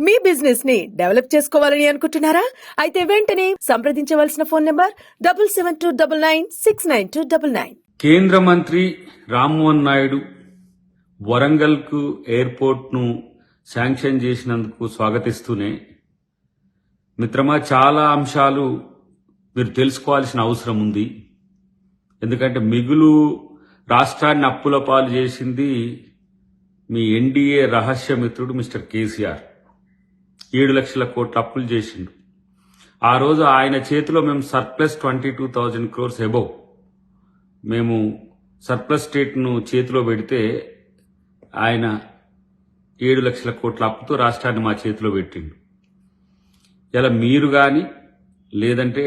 మీ business ని develop చేసుకోవాలని అనుకుంటున్నారా? అయితే వెంటనే సంప్రదించవలసిన ఫోన్ నంబర్ 7729969299. కేంద్ర మంత్రి రామ్మోహన్ నాయుడు వరంగల్ కు ఎయిర్పోర్ట్ ను శాంక్షన్ చేసినందుకు స్వాగతిస్తూనే, మిత్రమా, చాలా అంశాలు మీరు తెలుసుకోవాల్సిన అవసరం ఉంది. ఎందుకంటే మిగులు రాష్ట్రాన్ని అప్పుల పాలు చేసింది మీ ఎన్డీఏ రహస్య మిత్రుడు మిస్టర్ కేసీఆర్. 7 లక్షల కోట్ల అప్పులు చేసిండు. ఆ రోజు ఆయన చేతిలో మేము సర్ప్లస్ 22,000 crores అబౌవ్ మేము సర్ప్లస్ స్టేట్ ను చేతిలో పెడితే ఆయన 7 లక్షల కోట్ల అప్పుతో రాష్ట్రాన్ని మా చేతిలో పెట్టిండు. ఇలా మీరు కానీ, లేదంటే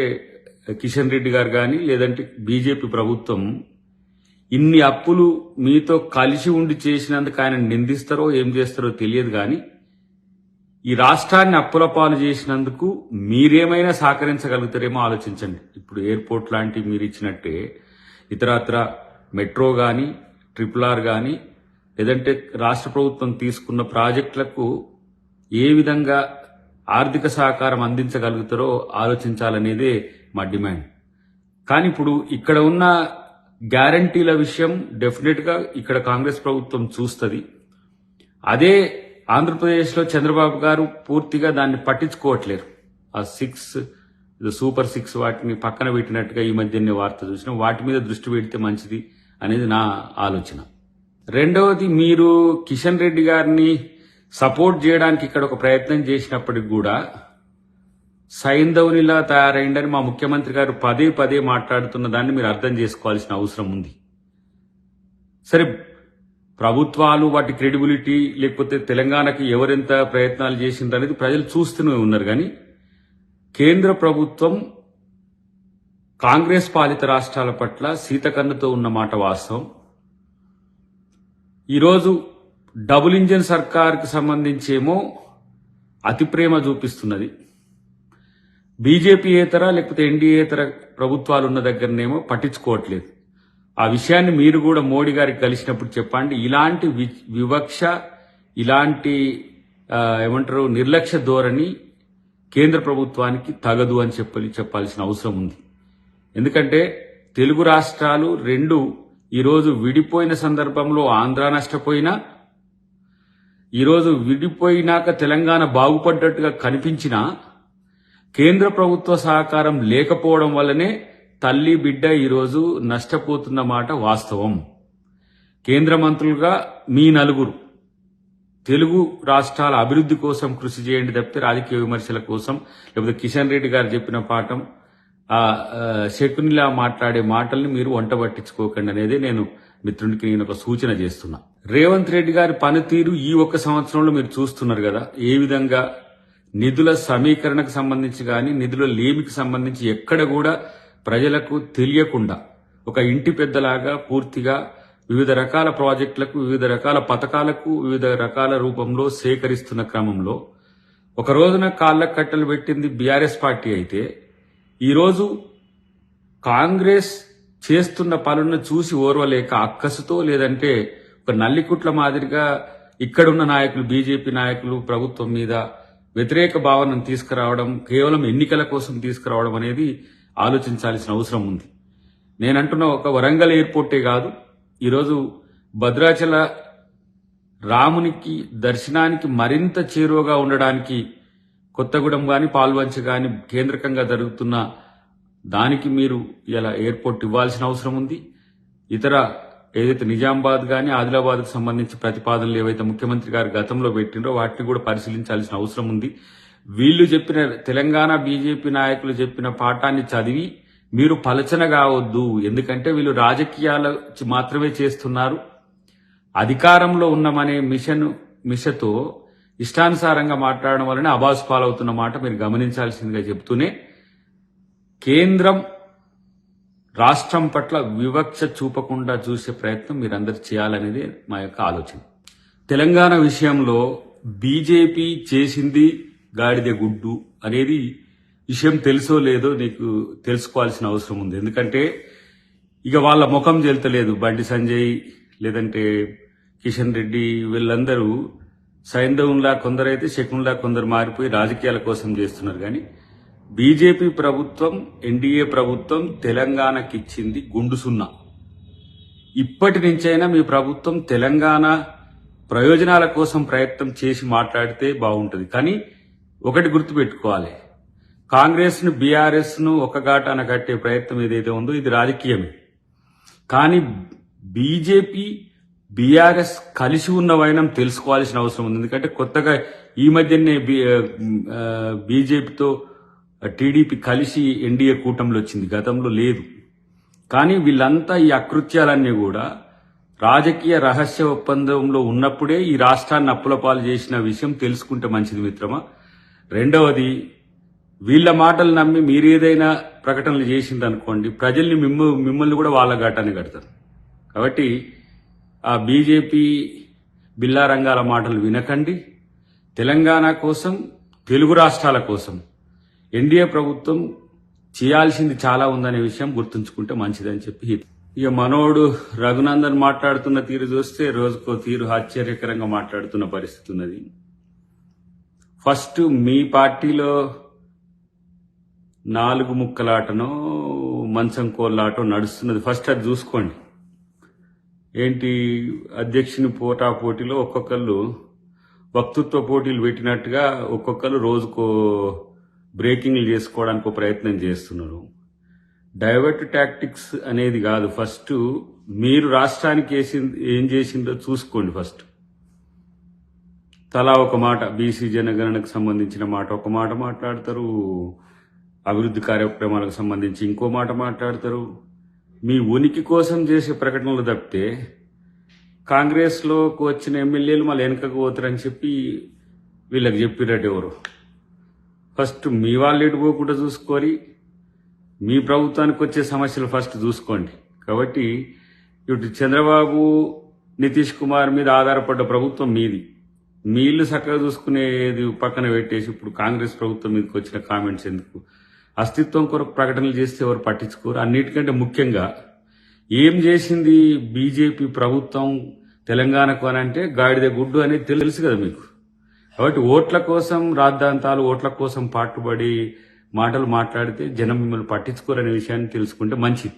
కిషన్ రెడ్డి గారు కానీ, లేదంటే బీజేపీ ప్రభుత్వం ఇన్ని అప్పులు మీతో కలిసి ఉండి చేసినందుకు ఆయన నిందిస్తారో ఏం చేస్తారో తెలియదు. కానీ ఈ రాష్ట్రాన్ని అప్పుల పాలు చేసినందుకు మీరేమైనా సహకరించగలుగుతారేమో ఆలోచించండి. ఇప్పుడు ఎయిర్పోర్ట్ లాంటివి మీరు ఇచ్చినట్టే ఇతరత్ర మెట్రో కానీ, RRR కానీ, లేదంటే రాష్ట్ర ప్రభుత్వం తీసుకున్న ప్రాజెక్టులకు ఏ విధంగా ఆర్థిక సహకారం అందించగలుగుతారో ఆలోచించాలనేదే మా డిమాండ్. కానీ ఇప్పుడు ఇక్కడ ఉన్న గ్యారంటీల విషయం డెఫినెట్ గా ఇక్కడ కాంగ్రెస్ ప్రభుత్వం చూస్తుంది. అదే ఆంధ్రప్రదేశ్లో చంద్రబాబు గారు పూర్తిగా దాన్ని పట్టించుకోవట్లేరు. ఆ సూపర్ 6 వాటిని పక్కన పెట్టినట్టుగా ఈ మధ్యనే వార్త చూసినాం. వాటి మీద దృష్టి పెడితే మంచిది అనేది నా ఆలోచన. రెండవది, మీరు కిషన్ రెడ్డి గారిని సపోర్ట్ చేయడానికి ఇక్కడ ఒక ప్రయత్నం చేసినప్పటికి కూడా సైంధవునిలా తయారైందని మా ముఖ్యమంత్రి గారు పదే పదే మాట్లాడుతున్న దాన్ని మీరు అర్థం చేసుకోవాల్సిన అవసరం ఉంది. సరే, ప్రభుత్వాలు వాటి క్రెడిబిలిటీ, లేకపోతే తెలంగాణకి ఎవరెంత ప్రయత్నాలు చేసింది అనేది ప్రజలు చూస్తూనే ఉన్నారు. కానీ కేంద్ర ప్రభుత్వం కాంగ్రెస్ పాలిత రాష్ట్రాల పట్ల శీతకన్నుతో ఉన్న మాట వాస్తవం. ఈరోజు డబుల్ ఇంజన్ సర్కార్కి సంబంధించేమో అతి ప్రేమ చూపిస్తున్నది. బీజేపీయేతర లేకపోతే ఎన్డీఏతర ప్రభుత్వాలు ఉన్న దగ్గరనేమో పట్టించుకోవట్లేదు. ఆ విషయాన్ని మీరు కూడా మోడీ గారికి కలిసినప్పుడు చెప్పండి. ఇలాంటి వివక్ష, ఇలాంటి నిర్లక్ష్య ధోరణి కేంద్ర ప్రభుత్వానికి తగదు అని చెప్పాల్సిన అవసరం ఉంది. ఎందుకంటే తెలుగు రాష్ట్రాలు రెండు ఈరోజు విడిపోయిన సందర్భంలో ఆంధ్ర నష్టపోయినా, ఈరోజు విడిపోయినాక తెలంగాణ బాగుపడ్డట్టుగా కనిపించినా కేంద్ర ప్రభుత్వ సహకారం లేకపోవడం వల్లనే తల్లి బిడ్డ ఈరోజు నష్టపోతున్న మాట వాస్తవం. కేంద్ర మంత్రులుగా మీ నలుగురు తెలుగు రాష్ట్రాల అభివృద్ధి కోసం కృషి చేయండి తప్పితే రాజకీయ విమర్శల కోసం, లేకపోతే కిషన్ రెడ్డి గారు చెప్పిన పాఠం శకునిలా మాట్లాడే మాటల్ని మీరు వంట పట్టించుకోకండి అనేది నేను మిత్రునికి నేను ఒక సూచన చేస్తున్నా. రేవంత్ రెడ్డి గారి పనితీరు ఈ ఒక్క సంవత్సరంలో మీరు చూస్తున్నారు కదా, ఏ విధంగా నిధుల సమీకరణకు సంబంధించి కానీ, నిధుల లేమికి సంబంధించి ఎక్కడ కూడా ప్రజలకు తెలియకుండా ఒక ఇంటి పెద్దలాగా పూర్తిగా వివిధ రకాల ప్రాజెక్టులకు, వివిధ రకాల పథకాలకు, వివిధ రకాల రూపంలో సేకరిస్తున్న క్రమంలో ఒక రోజున కాళ్ళకు కట్టలు పెట్టింది బీఆర్ఎస్ పార్టీ అయితే, ఈరోజు కాంగ్రెస్ చేస్తున్న పనులను చూసి ఓర్వలేక అక్కసుతో, లేదంటే ఒక నల్లికుట్ల మాదిరిగా ఇక్కడున్న నాయకులు, బీజేపీ నాయకులు ప్రభుత్వం మీద వ్యతిరేక భావనను తీసుకురావడం, కేవలం ఎన్నికల కోసం తీసుకురావడం అనేది ఆలోచించాల్సిన అవసరం ఉంది. నేనంటున్న ఒక వరంగల్ ఎయిర్పోర్టే కాదు, ఈరోజు భద్రాచల రామునికి దర్శనానికి మరింత చేరువగా ఉండడానికి కొత్తగూడెం కానీ, పాల్వంచ కానీ కేంద్రకంగా జరుగుతున్న దానికి మీరు ఇలా ఎయిర్పోర్ట్ ఇవ్వాల్సిన అవసరం ఉంది. ఇతర ఏదైతే నిజామాబాద్ కానీ, ఆదిలాబాద్కు సంబంధించి ప్రతిపాదనలు ఏవైతే ముఖ్యమంత్రి గారు గతంలో పెట్టినరో వాటిని కూడా పరిశీలించాల్సిన అవసరం ఉంది. వీళ్ళు చెప్పిన, తెలంగాణ బీజేపీ నాయకులు చెప్పిన పాఠాన్ని చదివి మీరు పలచన కావద్దు. ఎందుకంటే వీళ్ళు రాజకీయాలు మాత్రమే చేస్తున్నారు. అధికారంలో ఉన్నామనే మిషతో ఇష్టానుసారంగా మాట్లాడడం వలన అబాసు పాలవుతున్న మాట మీరు గమనించాల్సిందిగా చెబుతూనే, కేంద్రం రాష్ట్రం పట్ల వివక్ష చూపకుండా చూసే ప్రయత్నం మీరందరూ చేయాలనేది మా యొక్క ఆలోచన. తెలంగాణ విషయంలో బీజేపీ చేసింది గాడిద గుడ్డు అనేది విషయం తెలుసో లేదో నీకు తెలుసుకోవాల్సిన అవసరం ఉంది. ఎందుకంటే ఇక వాళ్ళ ముఖం చెల్తలేదు. బండి సంజయ్, లేదంటే కిషన్ రెడ్డి, వీళ్ళందరూ సైంధవంలా కొందరైతే శకున్లా కొందరు మారిపోయి రాజకీయాల కోసం చేస్తున్నారు. కానీ బీజేపీ ప్రభుత్వం, ఎన్డీఏ ప్రభుత్వం తెలంగాణకి ఇచ్చింది గుండు సున్నా. ఇప్పటి నుంచైనా మీ ప్రభుత్వం తెలంగాణ ప్రయోజనాల కోసం ప్రయత్నం చేసి మాట్లాడితే బాగుంటుంది. కానీ ఒకటి గుర్తుపెట్టుకోవాలి, కాంగ్రెస్ ను బీఆర్ఎస్ ను ఒక ఘాటాన కట్టే ప్రయత్నం ఏదైతే ఉందో ఇది రాజకీయమే. కానీ బీజేపీ బీఆర్ఎస్ కలిసి ఉన్న వైనం తెలుసుకోవాల్సిన అవసరం ఉంది. ఎందుకంటే కొత్తగా ఈ మధ్యనే బీజేపీతో టీడీపీ కలిసి ఎన్డీఏ కూటమిలో వచ్చింది, గతంలో లేదు. కానీ వీళ్ళంతా ఈ అకృత్యాలన్నీ కూడా రాజకీయ రహస్య ఒప్పందంలో ఉన్నప్పుడే ఈ రాష్ట్రాన్ని అప్పుల పాలు చేసిన విషయం తెలుసుకుంటే మంచిది మిత్రమా. రెండవది, వీళ్ళ మాటలు నమ్మి మీరేదైనా ప్రకటనలు చేసిందనుకోండి, ప్రజల్ని మిమ్మల్ని కూడా వాళ్ళ ఘాటాన్ని కడతారు. కాబట్టి ఆ బీజేపీ బిల్లా రంగాల మాటలు వినకండి. తెలంగాణ కోసం, తెలుగు రాష్ట్రాల కోసం ఎన్డీఏ ప్రభుత్వం చేయాల్సింది చాలా ఉందనే విషయం గుర్తుంచుకుంటే మంచిదని చెప్పి, ఇక మనోడు రఘునందన్ మాట్లాడుతున్న తీరు చూస్తే రోజుకో తీరు ఆశ్చర్యకరంగా మాట్లాడుతున్న పరిస్థితి ఉన్నది. ఫస్ట్ మీ పార్టీలో 4 ముక్కలాటనో మంచం కోళ్ళాటో నడుస్తున్నది, ఫస్ట్ అది చూసుకోండి. ఏంటి, అధ్యక్షుని పోటాపోటీలో ఒక్కొక్కళ్ళు వక్తృత్వ పోటీలు పెట్టినట్టుగా ఒక్కొక్కరు రోజుకో బ్రేకింగ్లు చేసుకోవడానికి ఒక ప్రయత్నం చేస్తున్నారు. డైవర్ట్ టాక్టిక్స్ అనేది కాదు, ఫస్ట్ మీరు రాష్ట్రానికి ఏం చేసిందో చూసుకోండి. ఫస్ట్ తలా ఒక మాట, బీసీ జనగణనకు సంబంధించిన మాట ఒక మాట మాట్లాడతారు, అభివృద్ధి కార్యక్రమాలకు సంబంధించి ఇంకో మాట మాట్లాడతారు. మీ ఉనికి కోసం చేసే ప్రకటనలు తప్పితే కాంగ్రెస్లోకి వచ్చిన ఎమ్మెల్యేలు మళ్ళీ వెనకకు పోతారని చెప్పి వీళ్ళకి చెప్పినట్టు ఎవరు. ఫస్ట్ మీ వాళ్ళు ఎటు పోకుండా చూసుకొని మీ ప్రభుత్వానికి వచ్చే సమస్యలు ఫస్ట్ చూసుకోండి. కాబట్టి ఇటు చంద్రబాబు, నితీష్ కుమార్ మీద ఆధారపడ్డ ప్రభుత్వం మీది. మీ ఇల్లు చక్కగా చూసుకునేది పక్కన పెట్టేసి ఇప్పుడు కాంగ్రెస్ ప్రభుత్వం మీదకి వచ్చిన కామెంట్స్ ఎందుకు? అస్తిత్వం కొరకు ప్రకటనలు చేస్తే ఎవరు పట్టించుకోరు. అన్నిటికంటే ముఖ్యంగా ఏం చేసింది బీజేపీ ప్రభుత్వం తెలంగాణకు అని అంటే గాడిద గుడ్డు అనేది తెలుసు కదా మీకు. కాబట్టి ఓట్ల కోసం రాద్ధాంతాలు, ఓట్ల కోసం పాటుపడి మాటలు మాట్లాడితే జనం మిమ్మల్ని పట్టించుకోరనే విషయాన్ని తెలుసుకుంటే మంచిది.